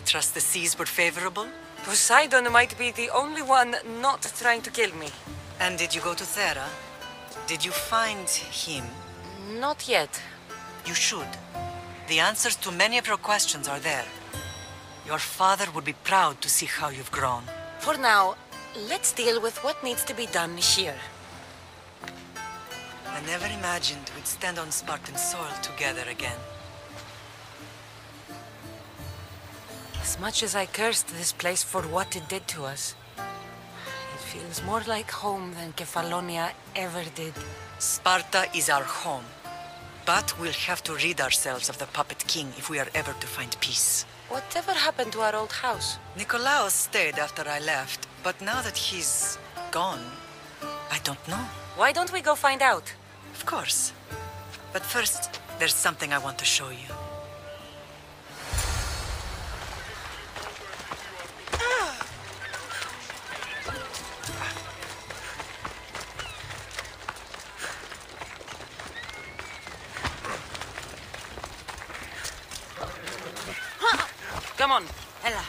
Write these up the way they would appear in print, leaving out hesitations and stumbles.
trust the seas were favorable? Poseidon might be the only one not trying to kill me. And did you go to Thera? Did you find him? Not yet. You should. The answers to many of your questions are there. Your father would be proud to see how you've grown. For now, let's deal with what needs to be done here. I never imagined we'd stand on Spartan soil together again. As much as I cursed this place for what it did to us, it feels more like home than Kefalonia ever did. Sparta is our home. But we'll have to rid ourselves of the Puppet King if we are ever to find peace. Whatever happened to our old house? Nikolaos stayed after I left, but now that he's gone, I don't know. Why don't we go find out? Of course. But first, there's something I want to show you. Come on, Ella.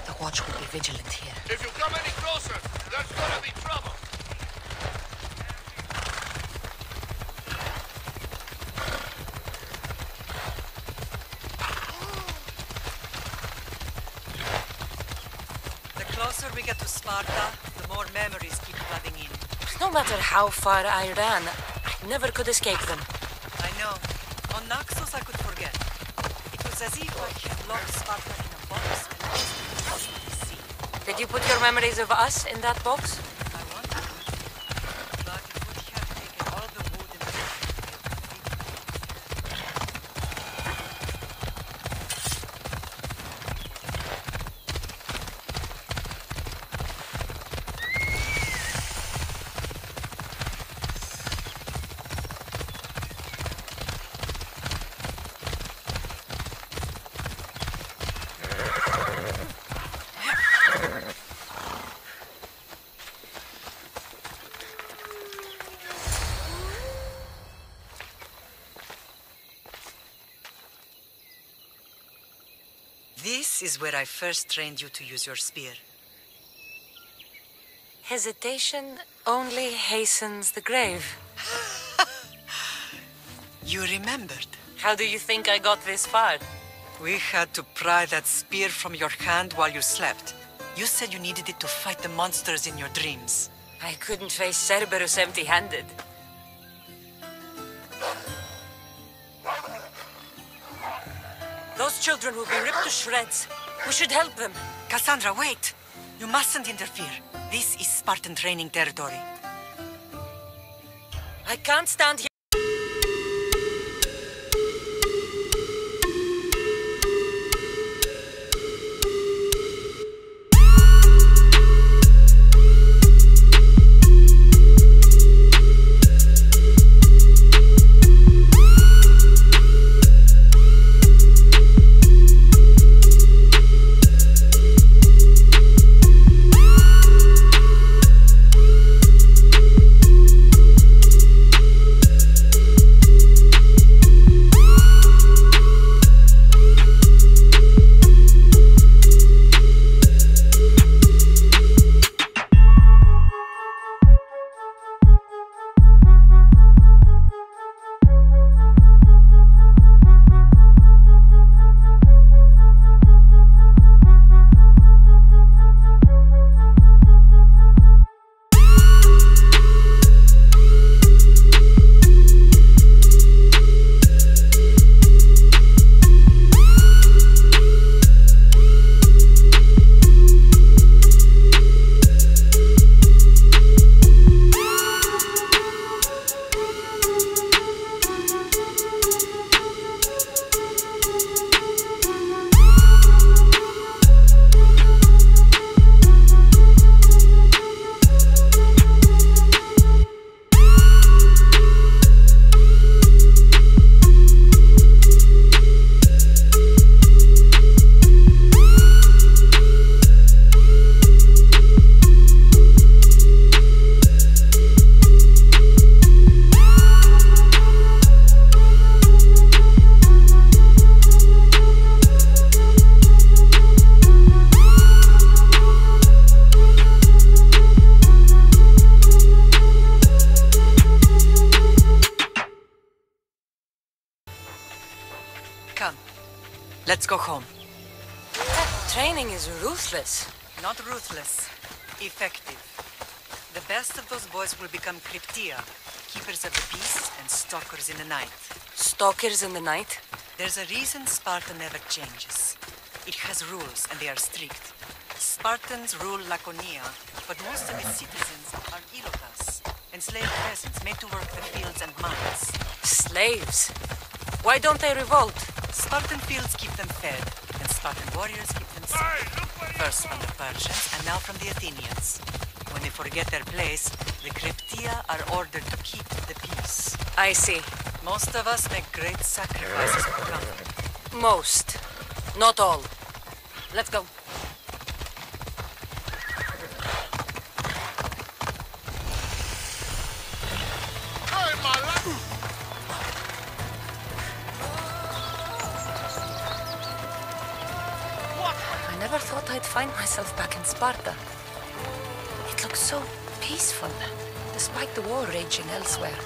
The watch will be vigilant here. If you come any closer, there's gonna be trouble. The closer we get to Sparta, the more memories keep flooding in. No matter how far I ran, I never could escape them. I know. On Naxos I could forget. It was as if I had locked Sparta in a box and I was impossible to see. Did you put your memories of us in that box? I wanted to, but it would have taken all the wood in the world to be complete. This is where I first trained you to use your spear. Hesitation only hastens the grave. You remembered. How do you think I got this far? We had to pry that spear from your hand while you slept. You said you needed it to fight the monsters in your dreams. I couldn't face Cerberus empty-handed. Those children will be ripped to shreds. We should help them. Cassandra, wait! You mustn't interfere. This is Spartan training territory. I can't stand here. Come, let's go home. That training is ruthless. Not ruthless, effective. The best of those boys will become Cryptia, keepers of the peace and stalkers in the night. Stalkers in the night? There's a reason Sparta never changes. It has rules, and they are strict. Spartans rule Laconia, but most of its citizens are ilotas, enslaved peasants made to work the fields and mines. Slaves? Why don't they revolt? Spartan fields keep them fed, and Spartan warriors keep them safe. First from the Persians, and now from the Athenians. When they forget their place, the Cryptia are ordered to keep the peace. I see. Most of us make great sacrifices for comfort. Most. Not all. Let's go. I never thought I'd find myself back in Sparta. It looks so peaceful, despite the war raging elsewhere.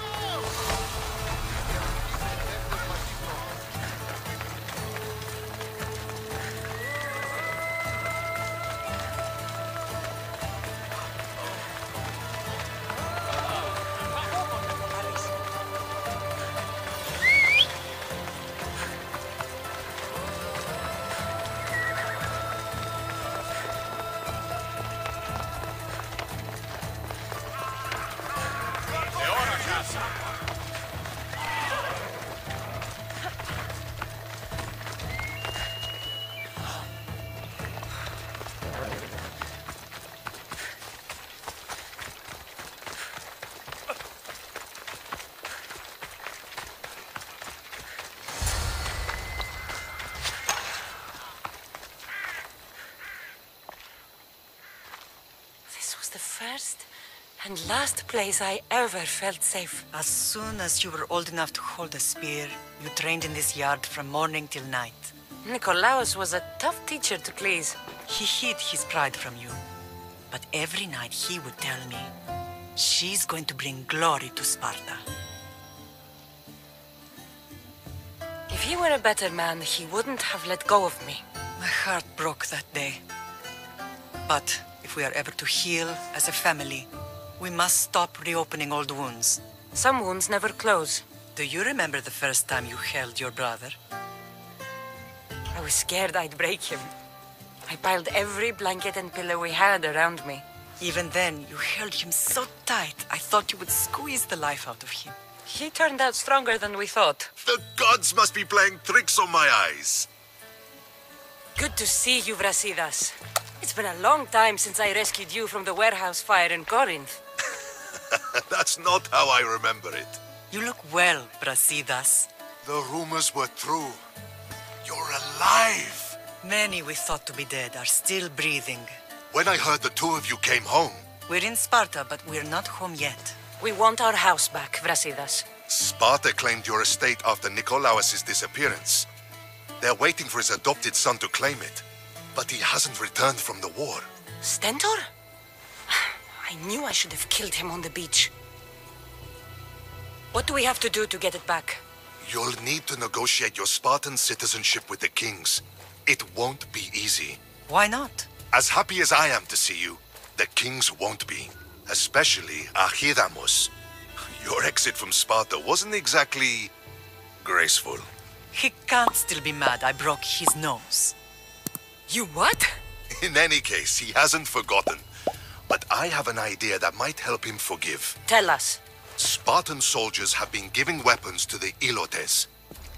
The first and last place I ever felt safe. As soon as you were old enough to hold a spear, you trained in this yard from morning till night. Nikolaos was a tough teacher to please. He hid his pride from you. But every night he would tell me, she's going to bring glory to Sparta. If he were a better man, he wouldn't have let go of me. My heart broke that day. But if we are ever to heal as a family, we must stop reopening old wounds. Some wounds never close. Do you remember the first time you held your brother? I was scared I'd break him. I piled every blanket and pillow we had around me. Even then, you held him so tight, I thought you would squeeze the life out of him. He turned out stronger than we thought. The gods must be playing tricks on my eyes. Good to see you, Brasidas. It's been a long time since I rescued you from the warehouse fire in Corinth. That's not how I remember it. You look well, Brasidas. The rumors were true. You're alive. Many we thought to be dead are still breathing. When I heard the two of you came home... We're in Sparta, but we're not home yet. We want our house back, Brasidas. Sparta claimed your estate after Nikolaos' disappearance. They're waiting for his adopted son to claim it. But he hasn't returned from the war. Stentor? I knew I should have killed him on the beach. What do we have to do to get it back? You'll need to negotiate your Spartan citizenship with the kings. It won't be easy. Why not? As happy as I am to see you, the kings won't be. Especially Archidamos. Your exit from Sparta wasn't exactly... graceful. He can't still be mad I broke his nose. You what? In any case, he hasn't forgotten. But I have an idea that might help him forgive. Tell us. Spartan soldiers have been giving weapons to the Ilotes.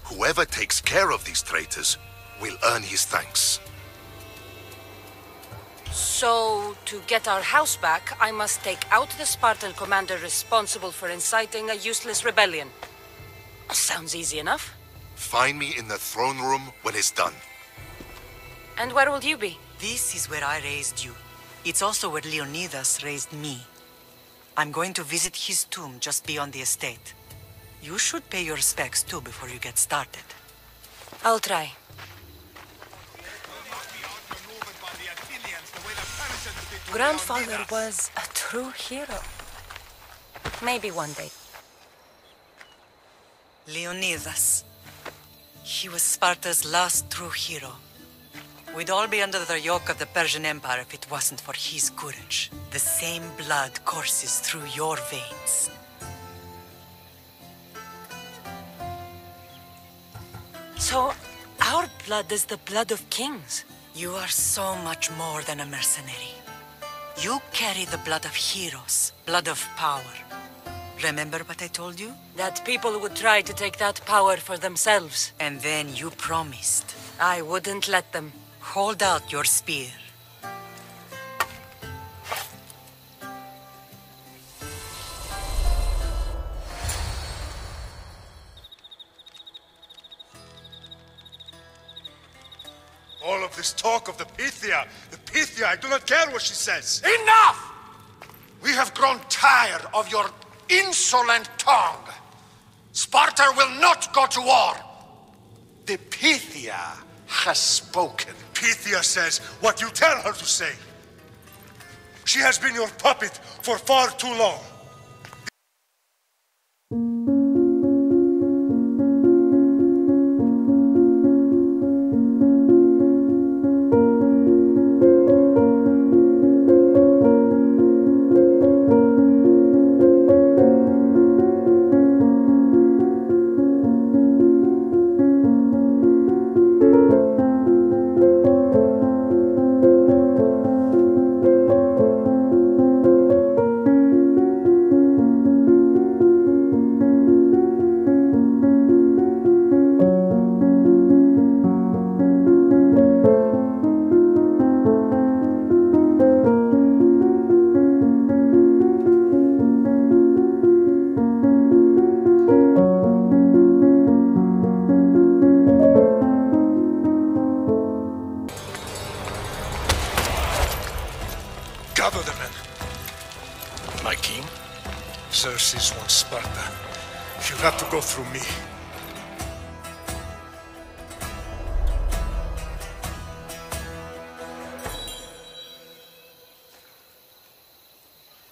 Whoever takes care of these traitors will earn his thanks. So, to get our house back, I must take out the Spartan commander responsible for inciting a useless rebellion. Sounds easy enough. Find me in the throne room when it's done. And where will you be? This is where I raised you. It's also where Leonidas raised me. I'm going to visit his tomb just beyond the estate. You should pay your respects too before you get started. I'll try. Grandfather was a true hero. Maybe one day. Leonidas. He was Sparta's last true hero. We'd all be under the yoke of the Persian Empire if it wasn't for his courage. The same blood courses through your veins. So, our blood is the blood of kings. You are so much more than a mercenary. You carry the blood of heroes, blood of power. Remember what I told you? That people would try to take that power for themselves. And then you promised. I wouldn't let them. Hold out your spear. All of this talk of the Pythia, I do not care what she says. Enough! We have grown tired of your insolent tongue. Sparta will not go to war. The Pythia has spoken. Pythia says what you tell her to say. She has been your puppet for far too long. Gather the men. My king, Xerxes wants Sparta. You'll have to go through me.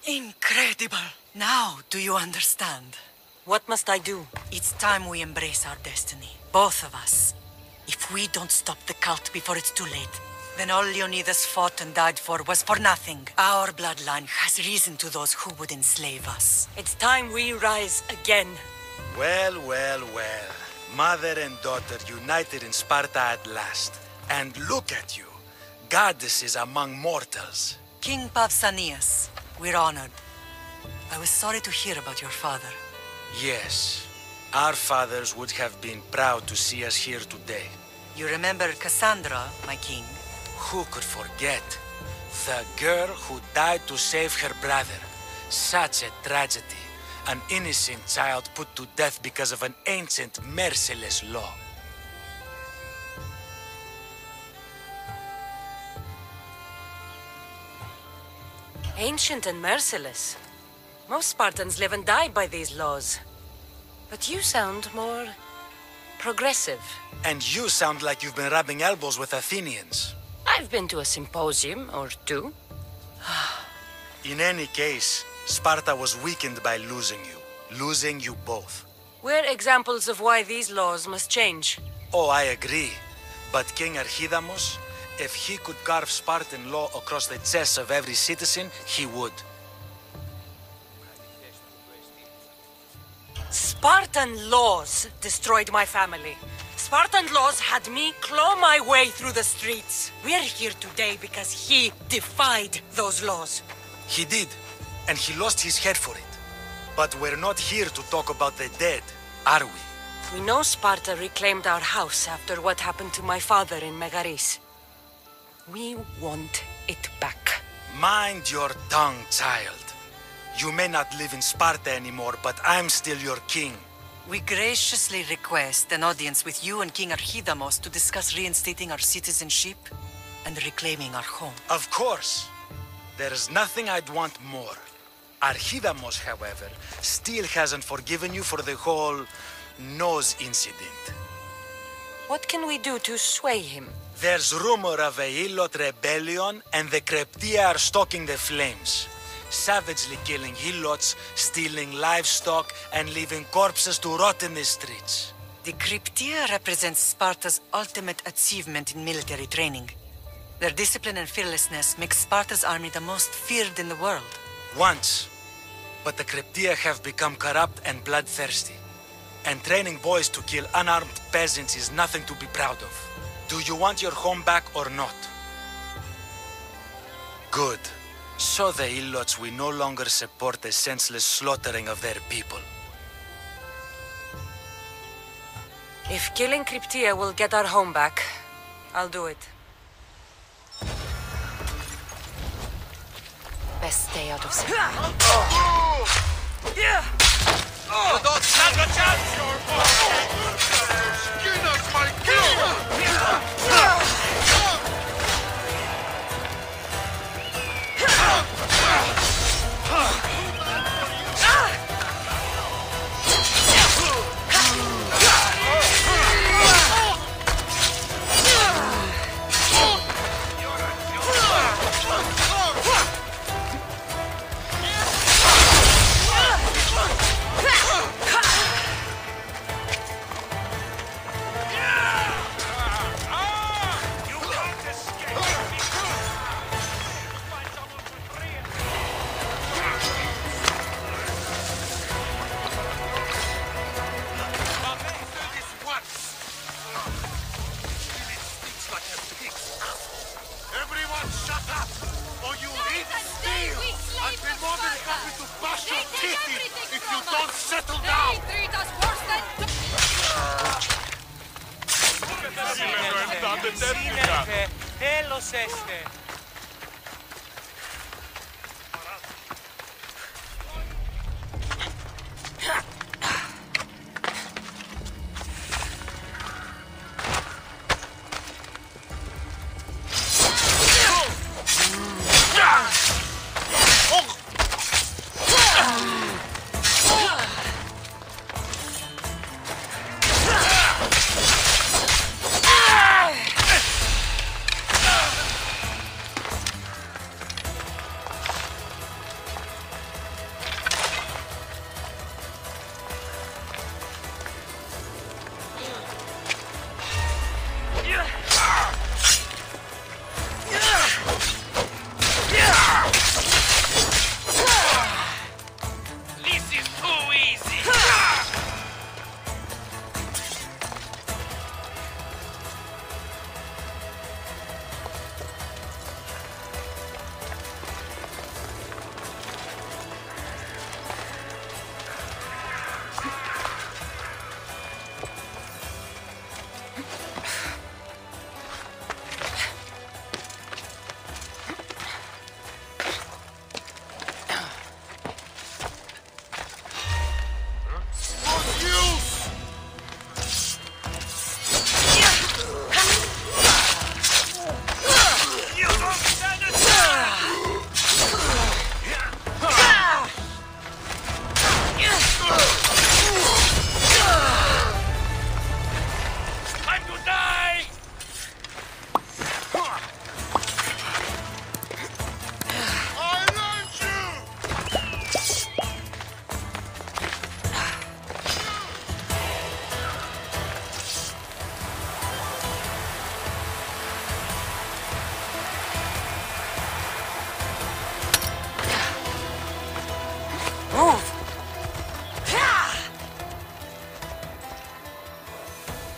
Incredible! Now, do you understand? What must I do? It's time we embrace our destiny. Both of us. If we don't stop the cult before it's too late, then all Leonidas fought and died for was for nothing. Our bloodline has risen to those who would enslave us. It's time we rise again. Well, well, well. Mother and daughter united in Sparta at last. And look at you. Goddesses among mortals. King Pausanias, we're honored. I was sorry to hear about your father. Yes. Our fathers would have been proud to see us here today. You remember Cassandra, my king? Who could forget? The girl who died to save her brother. Such a tragedy. An innocent child put to death because of an ancient, merciless law. Ancient and merciless. Most Spartans live and die by these laws. But you sound more progressive. And you sound like you've been rubbing elbows with Athenians. I've been to a symposium or two. In any case, Sparta was weakened by losing you. Losing you both. We're examples of why these laws must change. Oh, I agree. But King Archidamos, if he could carve Spartan law across the chests of every citizen, he would. Spartan laws destroyed my family. Spartan laws had me claw my way through the streets. We're here today because he defied those laws. He did, and he lost his head for it. But we're not here to talk about the dead, are we? We know Sparta reclaimed our house after what happened to my father in Megaris. We want it back. Mind your tongue, child. You may not live in Sparta anymore, but I'm still your king. We graciously request an audience with you and King Archidamos to discuss reinstating our citizenship and reclaiming our home. Of course. There's nothing I'd want more. Archidamos, however, still hasn't forgiven you for the whole nose incident. What can we do to sway him? There's rumor of a Hilot rebellion, and the Kreptia are stalking the flames. Savagely killing Helots, stealing livestock, and leaving corpses to rot in the streets. The Cryptia represents Sparta's ultimate achievement in military training. Their discipline and fearlessness make Sparta's army the most feared in the world. Once. But the Cryptia have become corrupt and bloodthirsty. And training boys to kill unarmed peasants is nothing to be proud of. Do you want your home back or not? Good. So the Ilots will no longer support the senseless slaughtering of their people. If killing Cryptia will get our home back, I'll do it. Best stay out of sight. You don't stand a chance! Skin us, my king! Everyone shut up, or you'll eat steel! I'd be more than happy to bash your teeth in if you don't settle down! Σύννεφε, τέλος έστε.